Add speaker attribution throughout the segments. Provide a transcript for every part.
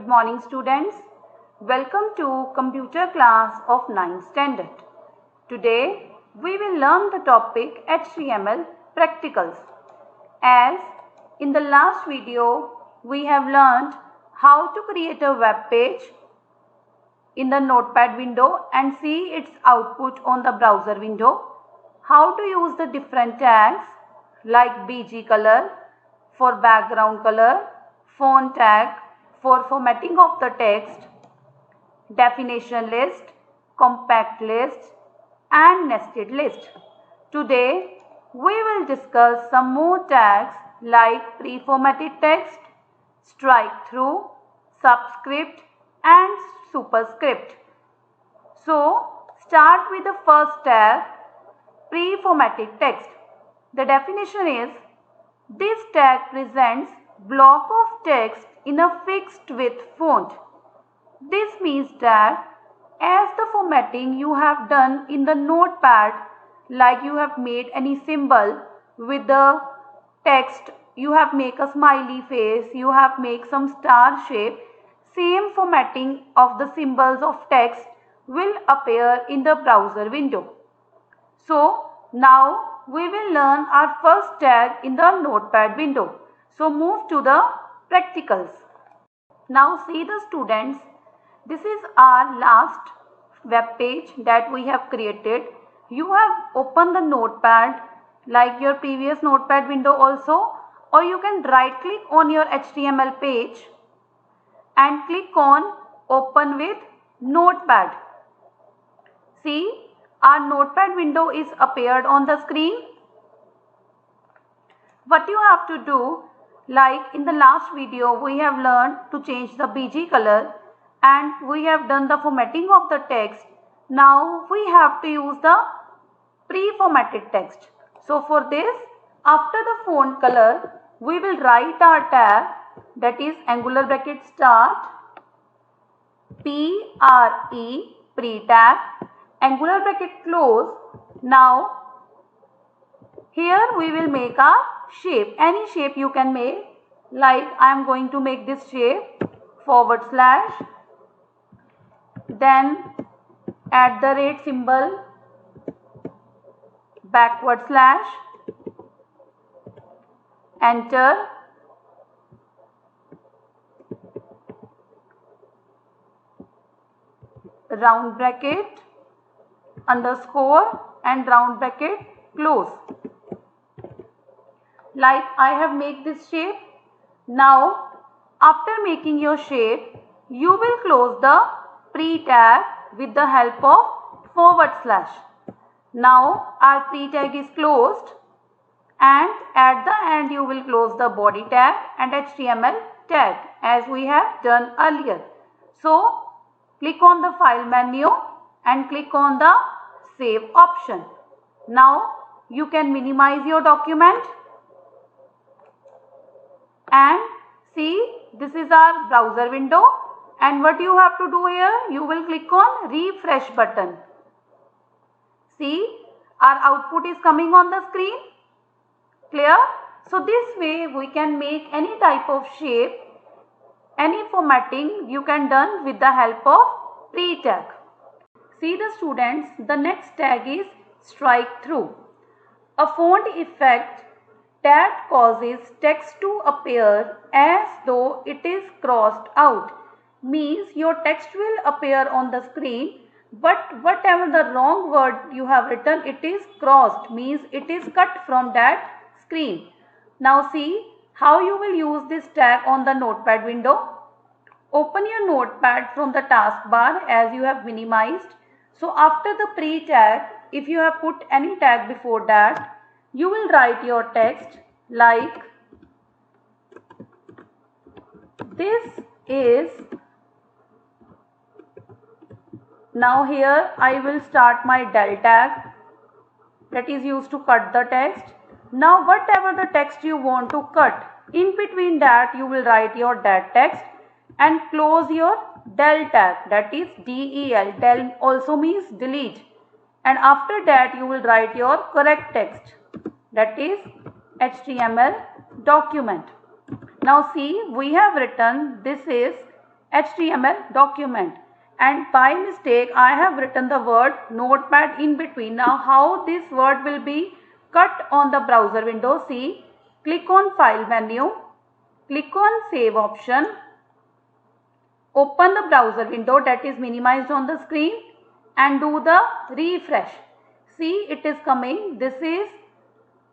Speaker 1: morning students. Welcome to computer class of 9th standard. Today we will learn the topic HTML practicals. As in the last video we have learned how to create a web page in the notepad window and see its output on the browser window. How to use the different tags like BG color for background color, font tag for formatting of the text, definition list, compact list and nested list. Today we will discuss some more tags like pre-formatted text, strike through, subscript and superscript. So start with the first tag, pre-formatted text. The definition is, this tag presents block of text in a fixed width font. This means that as the formatting you have done in the notepad, like you have made any symbol with the text, you have make a smiley face, you have make some star shape, same formatting of the symbols of text will appear in the browser window. So now we will learn our first tag in the notepad window. So move to the practicals. Now see the students, this is our last web page that we have created. You have opened the notepad like your previous notepad window also, or you can right click on your HTML page and click on open with notepad. See, our notepad window is appeared on the screen. What you have to do, like in the last video we have learned to change the BG color and we have done the formatting of the text. Now we have to use the pre-formatted text. So for this, after the font color, we will write our tag, that is angular bracket start, PRE, pre-tag, angular bracket close. Now here we will make a shape, any shape you can make, like I am going to make this shape, /, then @ symbol, /, enter, round bracket, underscore and round bracket close. Like I have made this shape. Now after making your shape, you will close the pre-tag with the help of /. Now our pre-tag is closed and at the end you will close the body tag and HTML tag as we have done earlier. So click on the file menu and click on the save option. Now you can minimize your document and see, this is our browser window, and what you have to do here, you will click on refresh button. See, our output is coming on the screen. Clear? So this way we can make any type of shape, any formatting you can done with the help of pre-tag. See the students, the next tag is strike through. A font effect that causes text to appear as though it is crossed out. Means your text will appear on the screen, but whatever the wrong word you have written, it is crossed, means it is cut from that screen. Now see how you will use this tag on the notepad window. Open your notepad from the taskbar as you have minimized. So after the pre-tag, if you have put any tag before that, you will write your text like this is. Now here I will start my del tag, that is used to cut the text. Now whatever the text you want to cut, in between that you will write your that text and close your del tag, that is DEL. Del also means delete, and after that you will write your correct text, that is HTML document. Now see, we have written this is HTML document, and by mistake I have written the word notepad in between. Now how this word will be cut on the browser window? See, click on file menu, click on save option, open the browser window that is minimized on the screen and do the refresh. See, it is coming. This is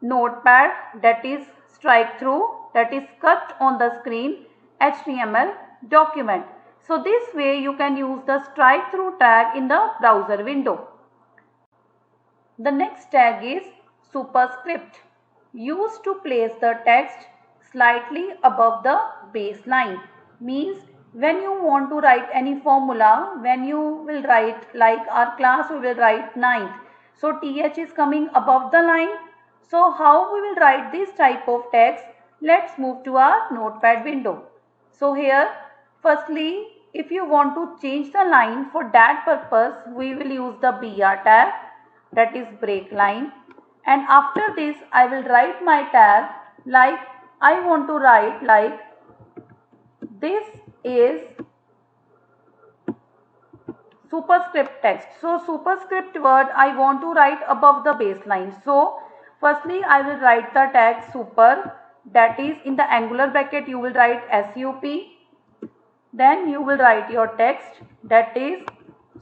Speaker 1: notepad, that is strike through, that is cut on the screen, HTML document. So this way you can use the strike through tag in the browser window. The next tag is superscript, used to place the text slightly above the baseline. Means when you want to write any formula, when you will write, like our class we will write 9th. So TH is coming above the line. So how we will write this type of text? Let's move to our notepad window. So here, firstly, if you want to change the line, for that purpose we will use the BR tag, that is break line. And after this I will write my tag, like I want to write like this is superscript text. So superscript word I want to write above the baseline. So firstly I will write the tag super, that is in the angular bracket you will write SUP. Then you will write your text, that is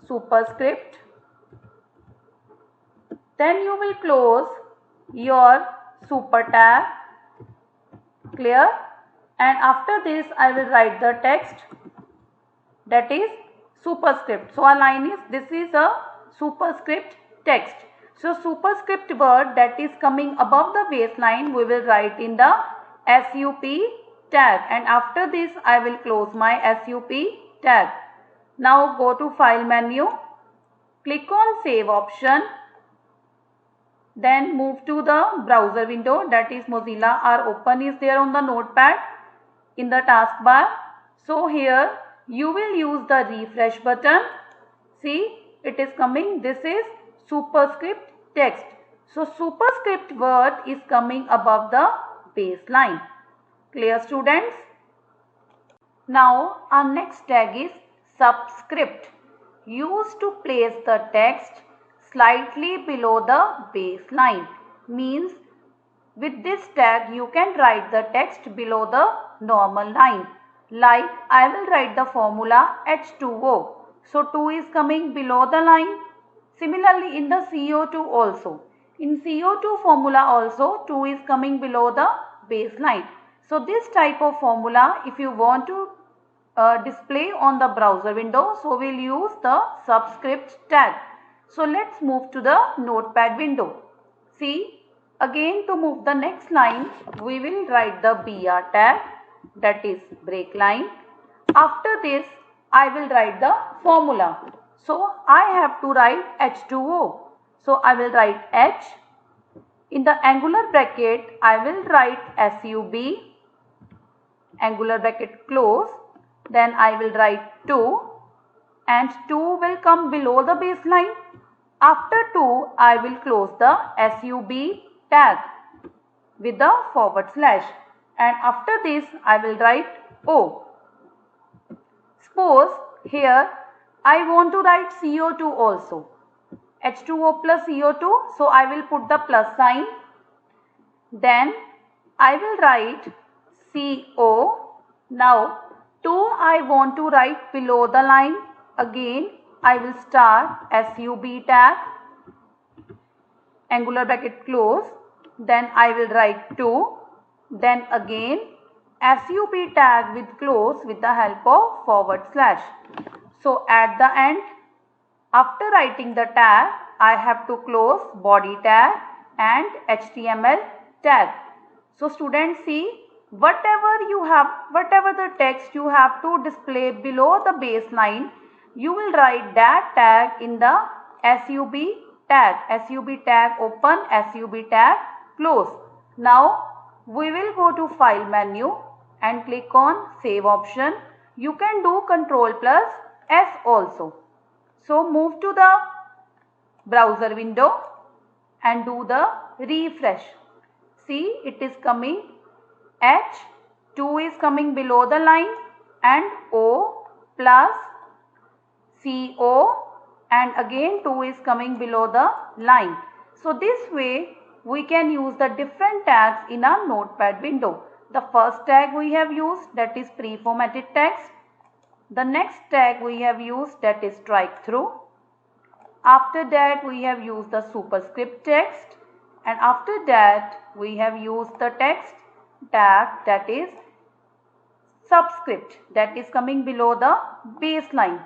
Speaker 1: superscript. Then you will close your super tag, clear? And after this I will write the text, that is superscript. So our line is, this is a superscript text. So superscript word that is coming above the baseline we will write in the SUP tag, and after this I will close my SUP tag. Now go to file menu, click on save option, then move to the browser window, that is Mozilla or open is there on the notepad in the taskbar. So here you will use the refresh button. See, it is coming, this is superscript text. So superscript word is coming above the baseline. Clear, students? Now our next tag is subscript, used to place the text slightly below the baseline. Means with this tag you can write the text below the normal line. Like I will write the formula H2O. So 2 is coming below the line. Similarly in the CO2 also. In CO2 formula also 2 is coming below the baseline. So this type of formula if you want to display on the browser window, so we'll use the subscript tag. So let's move to the notepad window. See, again to move the next line we will write the BR tag, that is break line. After this I will write the formula. So I have to write H2O. So I will write H. In the angular bracket I will write SUB, angular bracket close. Then I will write 2 and 2 will come below the baseline. After 2 I will close the SUB tag with the forward slash, and after this I will write O. Suppose here I want to write CO2 also, H2O plus CO2, so I will put the plus sign. Then I will write CO. Now 2 I want to write below the line. Again I will start SUB tag, angular bracket close. Then I will write 2. Then again SUB tag with close with the help of forward slash. So at the end, after writing the tag, I have to close body tag and HTML tag. So students, see, whatever the text you have to display below the baseline, you will write that tag in the SUB tag. SUB tag open, SUB tag close. Now we will go to file menu and click on save option. You can do Ctrl plus S also. So move to the browser window and do the refresh. See, it is coming H, 2 is coming below the line, and O, plus CO, and again 2 is coming below the line. So this way we can use the different tags in our notepad window. The first tag we have used, that is pre-formatted text. The next tag we have used, that is strike through. After that we have used the superscript text, and after that we have used the text tag, that is subscript, that is coming below the baseline.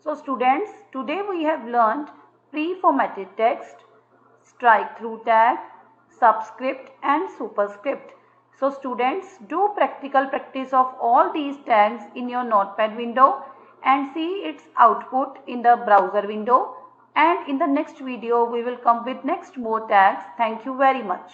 Speaker 1: So students, today we have learned pre-formatted text, strike through tag, subscript and superscript. So students, do practical practice of all these tags in your notepad window and see its output in the browser window, and in the next video we will come with next more tags. Thank you very much.